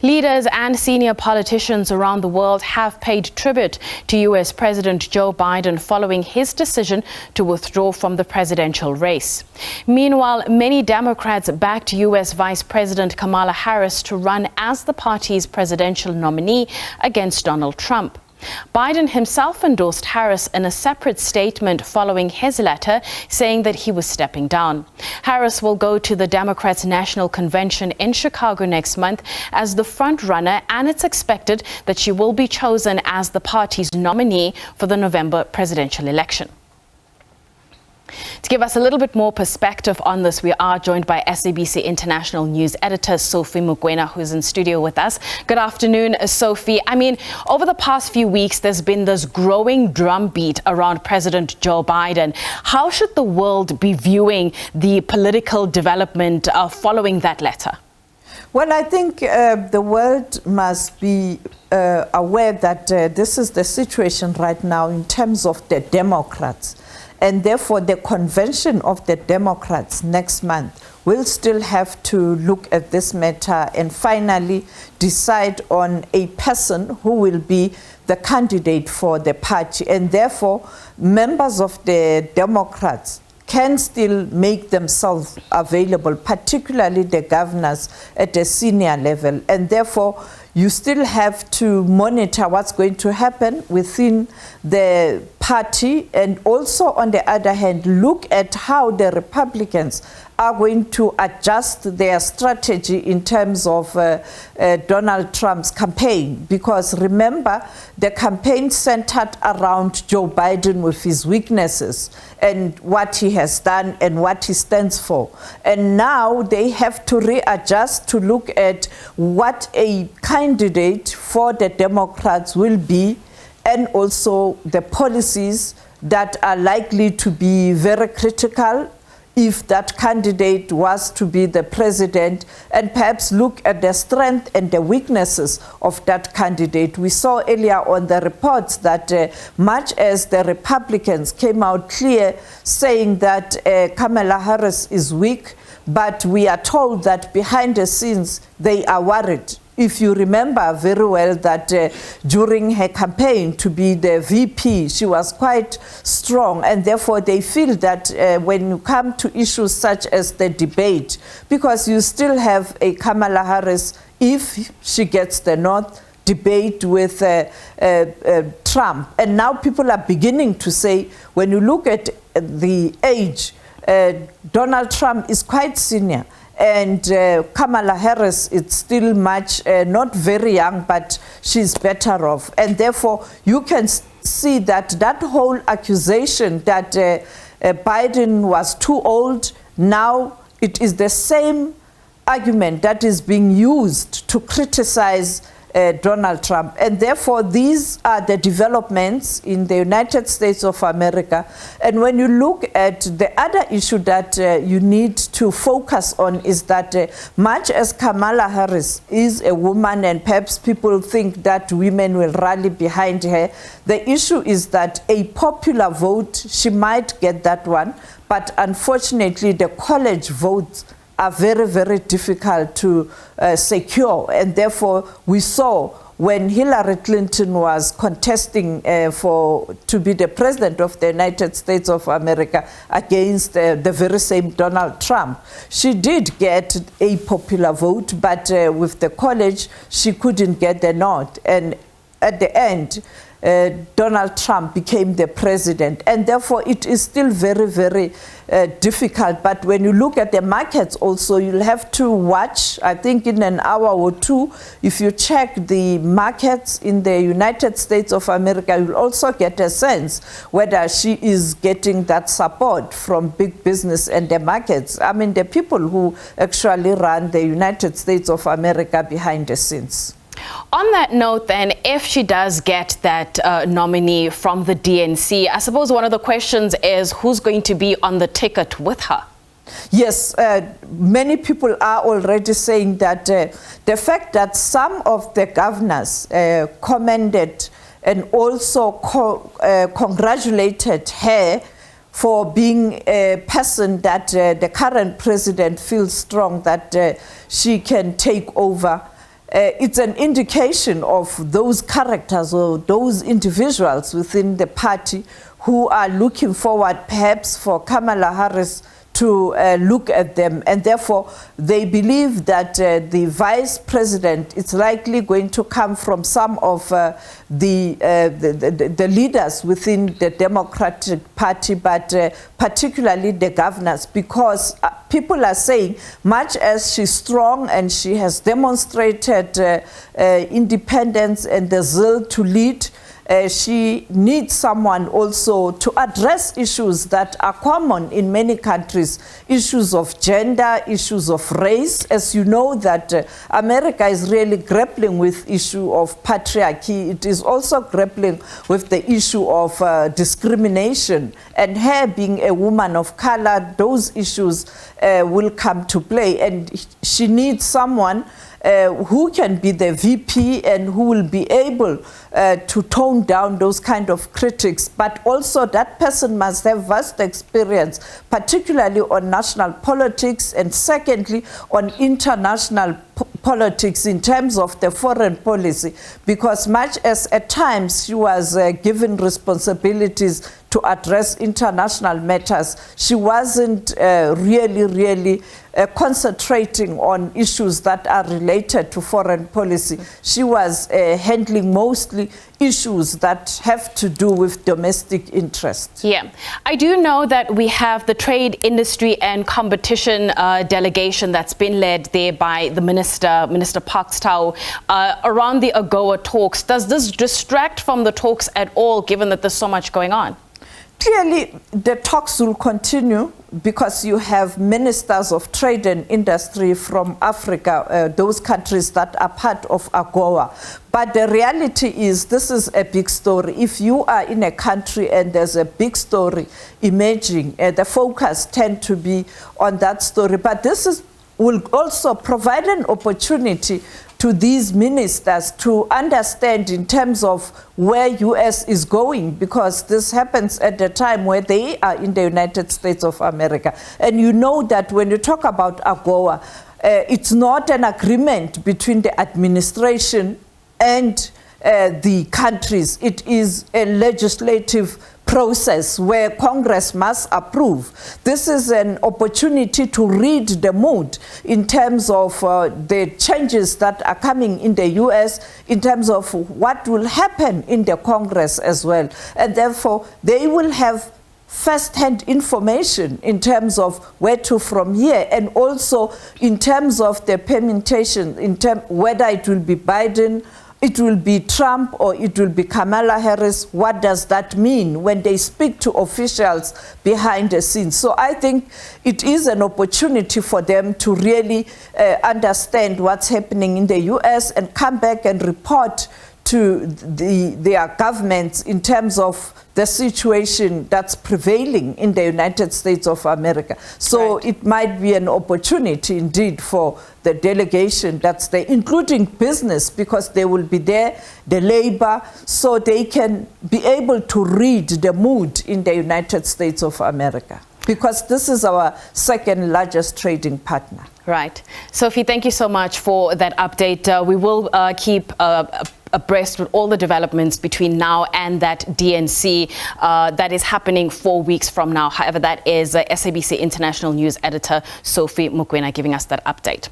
Leaders and senior politicians around the world have paid tribute to U.S. President Joe Biden following his decision to withdraw from the presidential race. Meanwhile, many Democrats backed U.S. Vice President Kamala Harris to run as the party's presidential nominee against Donald Trump. Biden himself endorsed Harris in a separate statement following his letter saying that he was stepping down. Harris will go to the Democrats' National Convention in Chicago next month as the front-runner, and it's expected that she will be chosen as the party's nominee for the November presidential election. To give us a little bit more perspective on this, we are joined by SABC International news editor Sophie Mokoena, who's in studio with us. Good afternoon, Sophie. Over the past few weeks, there's been this growing drumbeat around President Joe Biden. How should the world be viewing the political development following that letter? Well, I think the world must be aware that this is the situation right now in terms of the Democrats. And therefore, the convention of the Democrats next month will still have to look at this matter and finally decide on a person who will be the candidate for the party. And therefore, members of the Democrats can still make themselves available, particularly the governors at the senior level. And therefore, you still have to monitor what's going to happen within the party, and also, on the other hand, look at how the Republicans are going to adjust their strategy in terms of Donald Trump's campaign. Because remember, the campaign centered around Joe Biden with his weaknesses and what he has done and what he stands for. And now they have to readjust to look at what a candidate for the Democrats will be, and also the policies that are likely to be very critical if that candidate was to be the president, and perhaps look at the strength and the weaknesses of that candidate. We saw earlier on the reports that much as the Republicans came out clear saying that Kamala Harris is weak, but we are told that behind the scenes they are worried. If you remember very well that during her campaign to be the VP, she was quite strong, and therefore they feel that when you come to issues such as the debate, because you still have a Kamala Harris, if she gets the nod, debate with Trump. And now people are beginning to say, when you look at the age, Donald Trump is quite senior. And Kamala Harris is still much, not very young, but she's better off. And therefore, you can see that that whole accusation that Biden was too old, now it is the same argument that is being used to criticize Donald Trump. And therefore, these are the developments in the United States of America. And when you look at the other issue that you need to focus on is that much as Kamala Harris is a woman, and perhaps people think that women will rally behind her, the issue is that a popular vote, she might get that one, but unfortunately the college votes are very, very difficult to secure. And therefore, we saw when Hillary Clinton was contesting to be the president of the United States of America against the very same Donald Trump, she did get a popular vote, but with the college, she couldn't get the nod. And at the end, Donald Trump became the president, and therefore it is still very, very difficult. But when you look at the markets also, you'll have to watch. I think in an hour or two, if you check the markets in the United States of America, you'll also get a sense whether she is getting that support from big business and the markets. I mean, the people who actually run the United States of America behind the scenes. On that note, then, if she does get that nominee from the DNC, I suppose one of the questions is who's going to be on the ticket with her? Yes, many people are already saying that the fact that some of the governors commended and also congratulated her for being a person that the current president feels strong that she can take over. it's an indication of those characters or those individuals within the party who are looking forward perhaps for Kamala Harris to look at them, and therefore they believe that the vice president is likely going to come from some of the leaders within the Democratic Party, but particularly the governors, because people are saying, much as she's strong and she has demonstrated independence and the zeal to lead, she needs someone also to address issues that are common in many countries, issues of gender, issues of race. As you know, that America is really grappling with issue of patriarchy. It is also grappling with the issue of discrimination, and her being a woman of color, those issues will come to play, and she needs someone who can be the VP and who will be able to tone down those kind of critics, but also that person must have vast experience, particularly on national politics, and secondly on international politics in terms of the foreign policy, because much as at times she was given responsibilities to address international matters, she wasn't really concentrating on issues that are related to foreign policy. She was handling mostly issues that have to do with domestic interests. Yeah, I do know that we have the Trade, Industry and Competition delegation that's been led there by the Minister Parks Tau around the AGOA talks. Does this distract from the talks at all, given that there's so much going on? Clearly, the talks will continue because you have ministers of trade and industry from Africa, those countries that are part of AGOA. But the reality is, this is a big story. If you are in a country and there's a big story emerging, the focus tends to be on that story. But this will also provide an opportunity to these ministers to understand in terms of where U.S. is going, because this happens at the time where they are in the United States of America. And you know that when you talk about AGOA, it's not an agreement between the administration and the countries. It is a legislative process where Congress must approve. This is an opportunity to read the mood in terms of the changes that are coming in the U.S., in terms of what will happen in the Congress as well. And therefore, they will have first-hand information in terms of where to from here, and also in terms of the permutation, whether it will be Biden, it will be Trump, or it will be Kamala Harris. What does that mean when they speak to officials behind the scenes? So I think it is an opportunity for them to really understand what's happening in the U.S. and come back and report to their governments in terms of the situation that's prevailing in the United States of America. So right. It might be an opportunity indeed for the delegation that's there, including business, because they will be there, the labor, so they can be able to read the mood in the United States of America, because this is our second largest trading partner. Right. Sophie, thank you so much for that update. We will keep abreast with all the developments between now and that DNC that is happening 4 weeks from now. However, that is SABC International News Editor Sophie Mokoena giving us that update.